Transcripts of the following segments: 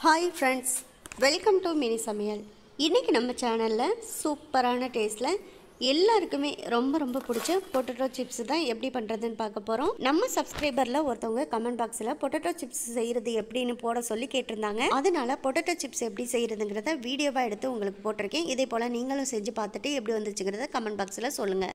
Hi friends, welcome to mini சமையல். இன்றைக்கி நம்ம சேனலில் சூப்பரான டேஸ்ட்டில் எல்லாருக்குமே ரொம்ப பிடிச்ச பொட்டேட்டோ சிப்ஸ் தான் எப்படி பண்ணுறதுன்னு பார்க்க போகிறோம். நம்ம சப்ஸ்கிரைபரில் ஒருத்தவங்க கமெண்ட் பாக்ஸில் பொட்டேட்டோ சிப்ஸ் செய்கிறது எப்படின்னு போட சொல்லி கேட்டிருந்தாங்க. அதனால் பொட்டேட்டோ சிப்ஸ் எப்படி செய்கிறதுங்கிறத வீடியோவாக எடுத்து உங்களுக்கு போட்டிருக்கேன். இதே போல் நீங்களும் செஞ்சு பார்த்துட்டு எப்படி வந்துச்சுங்கிறத கமெண்ட் பாக்ஸில் சொல்லுங்கள்.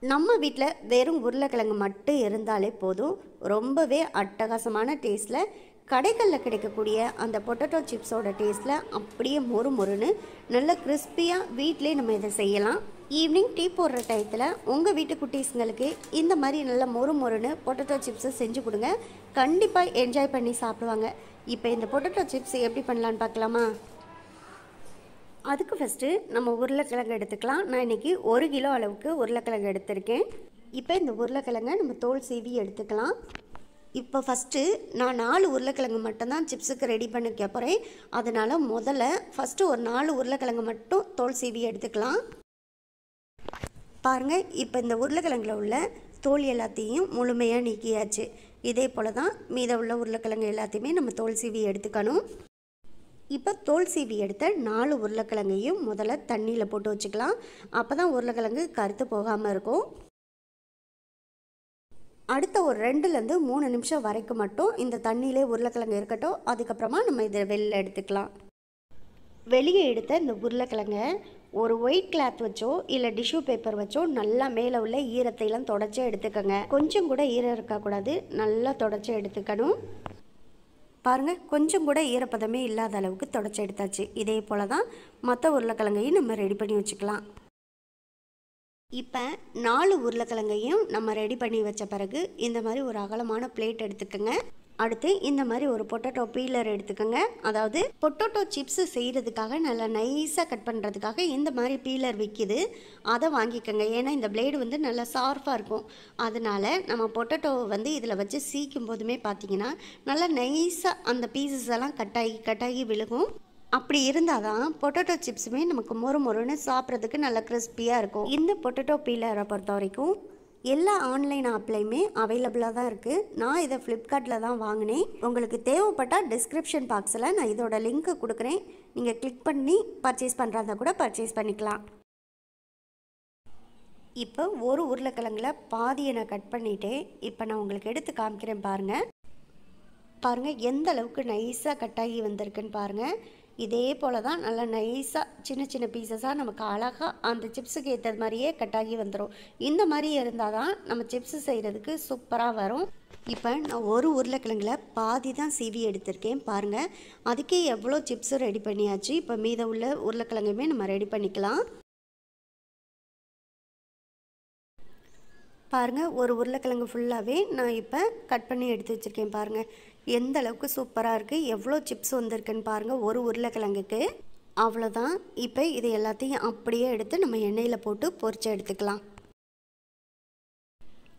நம்ம வீட்டில் வெறும் உருளைக்கிழங்கு மட்டும் இருந்தாலே போதும், ரொம்பவே அட்டகாசமான டேஸ்ட்டில் கடைகளில் கிடைக்கக்கூடிய அந்த பொட்டேட்டோ சிப்ஸோட டேஸ்ட்டில் அப்படியே மொறுன்னு நல்ல கிறிஸ்பியாக வீட்டிலே நம்ம இதை செய்யலாம். ஈவினிங் டீ போடுற டயத்தில் உங்கள் வீட்டு குட்டீஸுங்களுக்கு இந்த மாதிரி நல்ல மொறுன்னு பொட்டேட்டோ சிப்ஸை செஞ்சு கொடுங்க. கண்டிப்பாக என்ஜாய் பண்ணி சாப்பிடுவாங்க. இப்போ இந்த பொட்டேட்டோ சிப்ஸ் எப்படி பண்ணலான்னு பார்க்கலாமா? அதுக்கு ஃபஸ்ட்டு நம்ம உருளைக்கிழங்கு எடுத்துக்கலாம். நான் இன்றைக்கி 1 கிலோ அளவுக்கு உருளைக்கிழங்கு எடுத்திருக்கேன். இப்போ இந்த உருளைக்கிழங்கை நம்ம தோல் சீவி எடுத்துக்கலாம். இப்போ ஃபஸ்ட்டு நான் 4 உருளைக்கிழங்கு மட்டும்தான் சிப்ஸுக்கு ரெடி பண்ணிக்க போகிறேன். அதனால் முதல்ல ஃபஸ்ட்டு ஒரு 4 உருளைக்கிழங்கு மட்டும் தோல் சீவி எடுத்துக்கலாம். பாருங்கள், இப்போ இந்த உருளைக்கிழங்குல உள்ள தோல் எல்லாத்தையும் முழுமையாக நீக்கியாச்சு. இதே போல் தான் மீத உள்ள உருளைக்கிழங்கு எல்லாத்தையுமே நம்ம தோல் சீவி எடுத்துக்கணும். இப்போ தோல் சீவி எடுத்த 4 உருளைக்கிழங்கையும் முதல்ல தண்ணியில் போட்டு வச்சுக்கலாம். அப்போ தான் உருளைக்கிழங்கு கருத்து போகாமல் இருக்கும். அடுத்த ஒரு 2லேருந்து 3 நிமிஷம் வரைக்கும் மட்டும் இந்த தண்ணியிலே உருளைக்கிழங்கு இருக்கட்டும். அதுக்கப்புறமா நம்ம இதை வெளியில் எடுத்துக்கலாம். வெளியே எடுத்த இந்த உருளைக்கிழங்கை ஒரு ஒயிட் கிளாத் வச்சோ இல்லை டிஷ்யூ பேப்பர் வச்சோ நல்லா மேலே உள்ள ஈரத்தையெல்லாம் தொடச்சி எடுத்துக்கோங்க. கொஞ்சம் கூட ஈரம் இருக்கக்கூடாது, நல்லா தொடச்சி எடுத்துக்கணும். பாருங்கள், கொஞ்சம் கூட ஈரப்பதமே இல்லாத அளவுக்கு தொடச்சி எடுத்தாச்சு. இதே போல் தான் மற்ற உருளைக்கிழங்கையும் நம்ம ரெடி பண்ணி வச்சுக்கலாம். இப்போ 4 உருளைக்கிழங்கையும் நம்ம ரெடி பண்ணி வச்ச பிறகு இந்த மாதிரி ஒரு அகலமான பிளேட் எடுத்துக்கோங்க. அடுத்து இந்த மாதிரி ஒரு பொட்டேட்டோ பீலர் எடுத்துக்கோங்க. அதாவது பொட்டேட்டோ சிப்ஸு செய்கிறதுக்காக நல்லா நைஸாக கட் பண்ணுறதுக்காக இந்த மாதிரி பீலர் விற்கிது, அதை வாங்கிக்கோங்க. ஏன்னா இந்த பிளேடு வந்து நல்லா ஷார்ப்பாக இருக்கும். அதனால் நம்ம பொட்டேட்டோவை வந்து இதில் வச்சு சீக்கும் போதுமே பார்த்திங்கன்னா நல்லா நைஸாக அந்த பீசஸ் எல்லாம் கட்டாகி விழுகும். அப்படி இருந்தால் தான் பொட்டேட்டோ சிப்ஸுமே நமக்கு மொறுன்னு சாப்பிட்றதுக்கு நல்லா கிறிஸ்பியாக இருக்கும். இந்த பொட்டேட்டோ பீலரை பொறுத்த வரைக்கும் எல்லா ஆன்லைன் ஆப்லையுமே அவைலபிளாக தான் இருக்குது. நான் இதை ஃப்ளிப்கார்ட்டில் தான் வாங்கினேன். உங்களுக்கு தேவைப்பட்டால் டிஸ்கிரிப்ஷன் பாக்ஸில் நான் இதோட லிங்க்கு கொடுக்குறேன். நீங்கள் கிளிக் பண்ணி பர்ச்சேஸ் பண்ணுறதா கூட பர்ச்சேஸ் பண்ணிக்கலாம். இப்போ ஒரு உருளைக்கிழங்குல பாதியை நான் கட் பண்ணிவிட்டேன். இப்போ நான் உங்களுக்கு எடுத்து காமிக்கிறேன். பாருங்கள் எந்த அளவுக்கு நைஸாக கட்டாகி வந்திருக்குன்னு பாருங்கள். இதே போல் தான் நல்லா நைஸாக சின்ன பீசஸாக நமக்கு அழகாக அந்த சிப்ஸுக்கு ஏற்றது மாதிரியே கட்டாகி வந்துடும். இந்த மாதிரி இருந்தால் தான் நம்ம சிப்ஸு செய்கிறதுக்கு சூப்பராக வரும். இப்போ நான் ஒரு உருளைக்கிழங்குல பாதி தான் சீவி எடுத்திருக்கேன். பாருங்கள், அதுக்கே எவ்வளோ சிப்ஸு ரெடி பண்ணியாச்சு. இப்போ மீத உள்ள உருளைக்கிழங்குமே நம்ம ரெடி பண்ணிக்கலாம். பாருங்கள், ஒரு உருளைக்கிழங்கு ஃபுல்லாகவே நான் இப்போ கட் பண்ணி எடுத்து வச்சுருக்கேன். பாருங்கள் எந்த அளவுக்கு சூப்பராக இருக்குது, எவ்வளோ சிப்ஸ் வந்திருக்குன்னு பாருங்கள் ஒரு உருளைக்கிழங்குக்கு. அவ்வளோதான். இப்போ இது எல்லாத்தையும் அப்படியே எடுத்து நம்ம எண்ணெயில் போட்டு பொரிச்சு எடுத்துக்கலாம்.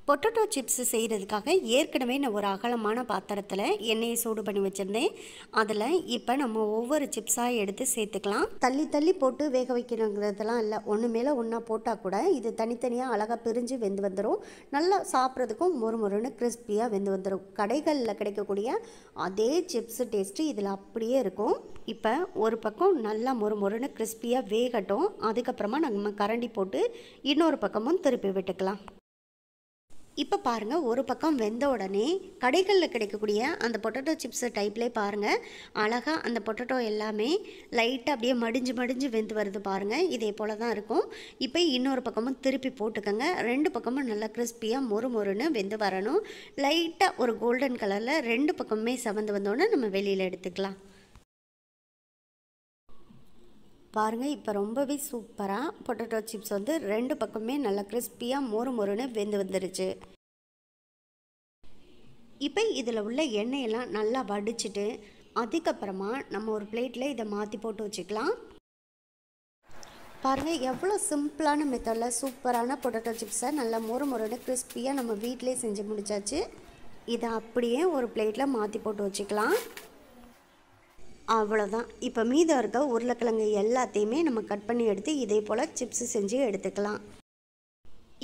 பொட்டேட்டோ சிப்ஸ் செய்கிறதுக்காக ஏற்கனவே நான் ஒரு அகலமான பாத்திரத்தில் எண்ணெயை சூடு பண்ணி வச்சுருந்தேன். அதில் இப்போ நம்ம ஒவ்வொரு சிப்ஸாக எடுத்து சேர்த்துக்கலாம். தள்ளி போட்டு வேக வைக்கணுங்கிறதெல்லாம் இல்லை, ஒன்று மேலே ஒன்றா போட்டால் கூட இது தனித்தனியாக அழகாக பிரிஞ்சு வெந்து வந்துடும். நல்லா சாப்பிட்றதுக்கும் மொறுன்னு கிறிஸ்பியாக வெந்து வந்துடும். கடைகளில் கிடைக்கக்கூடிய அதே சிப்ஸு டேஸ்ட்டு இதில் அப்படியே இருக்கும். இப்போ ஒரு பக்கம் நல்லா மொறுன்னு கிறிஸ்பியாக வேகட்டும். அதுக்கப்புறமா நம்ம கரண்டி போட்டு இன்னொரு பக்கமும் திருப்பி விட்டுக்கலாம். இப்போ பாருங்கள், ஒரு பக்கம் வெந்த உடனே கடைகளில் கிடைக்கக்கூடிய அந்த பொட்டேட்டோ சிப்ஸ் டைப்லேயே பாருங்கள் அழகாக அந்த பொட்டேட்டோ எல்லாமே லைட்டாக அப்படியே மடிஞ்சு வெந்து வருது. பாருங்கள் இதே போல் தான் இருக்கும். இப்போ இன்னொரு பக்கமும் திருப்பி போட்டுக்கோங்க. 2 பக்கமும் நல்லா கிறிஸ்பியாக மொறுன்னு வெந்து வரணும். லைட்டாக ஒரு கோல்டன் கலரில் 2 பக்கமுமே செவந்து வந்தோடனே நம்ம வெளியில் எடுத்துக்கலாம். பாருங்கள், இப்போ ரொம்பவே சூப்பராக பொட்டேட்டோ சிப்ஸ் வந்து 2 பக்கமே நல்லா கிறிஸ்பியாக மொறுன்னு வெந்து வந்துருச்சு. இப்போ இதில் உள்ள எண்ணெயெல்லாம் நல்லா வடிச்சிட்டு அதுக்கப்புறமா நம்ம ஒரு பிளேட்டில் இதை மாற்றி போட்டு வச்சுக்கலாம். பாருங்கள் எவ்வளோ சிம்பிளான மெத்தடில் சூப்பரான பொட்டேட்டோ சிப்ஸை நல்லா மொறுன்னு கிறிஸ்பியாக நம்ம வீட்டிலே செஞ்சு முடிச்சாச்சு. இதை அப்படியே ஒரு பிளேட்டில் மாற்றி போட்டு வச்சுக்கலாம். அவ்வளோதான். இப்போ மீதம் இருக்க உருளைக்கிழங்கு எல்லாத்தையுமே நம்ம கட் பண்ணி எடுத்து இதே போல் சிப்ஸு செஞ்சு எடுத்துக்கலாம்.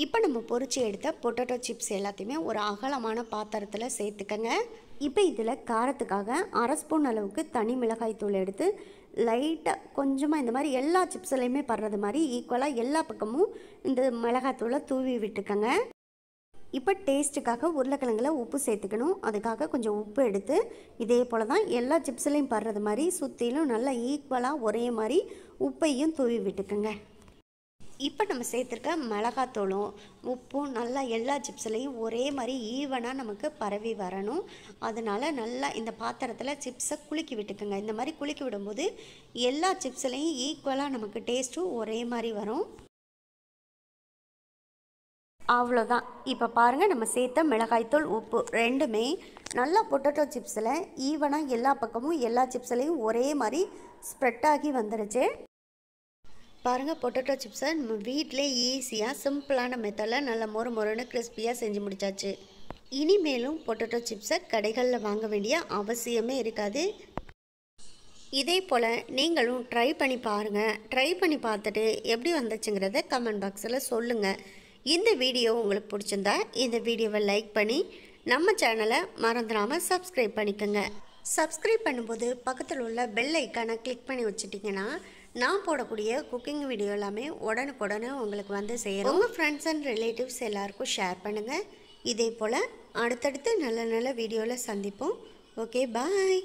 இப்போ நம்ம பொரிச்சு எடுத்த பொட்டேட்டோ சிப்ஸ் எல்லாத்தையுமே ஒரு அகலமான பாத்திரத்தில் சேர்த்துக்கங்க. இப்போ இதில் காரத்துக்காக 1/2 ஸ்பூன் அளவுக்கு தனி மிளகாய் தூள் எடுத்து லைட்டாக கொஞ்சமாக இந்த மாதிரி எல்லா சிப்ஸ்லையுமே படுறது மாதிரி ஈக்குவலாக எல்லா பக்கமும் இந்த மிளகாத்தூளை தூவி விட்டுக்கங்க. இப்போ டேஸ்ட்டுக்காக உருளைக்கிழங்குல உப்பு சேர்த்துக்கணும். அதுக்காக கொஞ்சம் உப்பு எடுத்து இதே போல் தான் எல்லா சிப்ஸ்லையும் படுறது மாதிரி சுற்றிலும் நல்லா ஈக்குவலாக ஒரே மாதிரி உப்பையும் தூவி விட்டுக்கோங்க. இப்போ நம்ம சேர்த்துருக்க மிளகாத்தூளும் உப்பும் நல்லா எல்லா சிப்ஸ்லையும் ஒரே மாதிரி ஈவனாக நமக்கு பரவி வரணும். அதனால் நல்லா இந்த பாத்திரத்தில் சிப்ஸை குலுக்கி விட்டுக்கோங்க. இந்த மாதிரி குலுக்கி விடும்போது எல்லா சிப்ஸ்லையும் ஈக்குவலாக நமக்கு டேஸ்ட்டும் ஒரே மாதிரி வரும். அவ்வளோதான். இப்போ பாருங்கள், நம்ம சேர்த்த மிளகாய்த்தூள் உப்பு ரெண்டுமே நல்லா பொட்டேட்டோ சிப்ஸில் ஈவனாக எல்லா பக்கமும் எல்லா சிப்ஸ்லையும் ஒரே மாதிரி ஸ்ப்ரெட் ஆகி வந்துடுச்சு. பாருங்கள், பொட்டேட்டோ சிப்ஸை நம்ம வீட்டிலே ஈஸியாக சிம்பிளான மெத்தடில் நல்லா மொறு மொறுன்னு கிறிஸ்பியாக செஞ்சு முடித்தாச்சு. இனிமேலும் பொட்டேட்டோ சிப்ஸை கடைகளில் வாங்க வேண்டிய அவசியமே இருக்காது. இதே போல் நீங்களும் ட்ரை பண்ணி பாருங்கள். ட்ரை பண்ணி பார்த்துட்டு எப்படி வந்துச்சுங்கிறத கமெண்ட் பாக்ஸில் சொல்லுங்கள். இந்த வீடியோ உங்களுக்கு பிடிச்சிருந்தா இந்த வீடியோவை லைக் பண்ணி நம்ம சேனலை மறந்துடாமல் சப்ஸ்கிரைப் பண்ணிக்கோங்க. சப்ஸ்கிரைப் பண்ணும்போது பக்கத்தில் உள்ள பெல் ஐக்கானை கிளிக் பண்ணி வச்சுட்டிங்கன்னா நான் போடக்கூடிய குக்கிங் வீடியோ எல்லாமே உடனுக்குடனே உங்களுக்கு வந்து சேரும். உங்கள் ஃப்ரெண்ட்ஸ் அண்ட் ரிலேட்டிவ்ஸ் எல்லாருக்கும் ஷேர் பண்ணுங்கள். இதே போல் அடுத்தடுத்து நல்ல நல்ல வீடியோவில் சந்திப்போம். ஓகே, பாய்.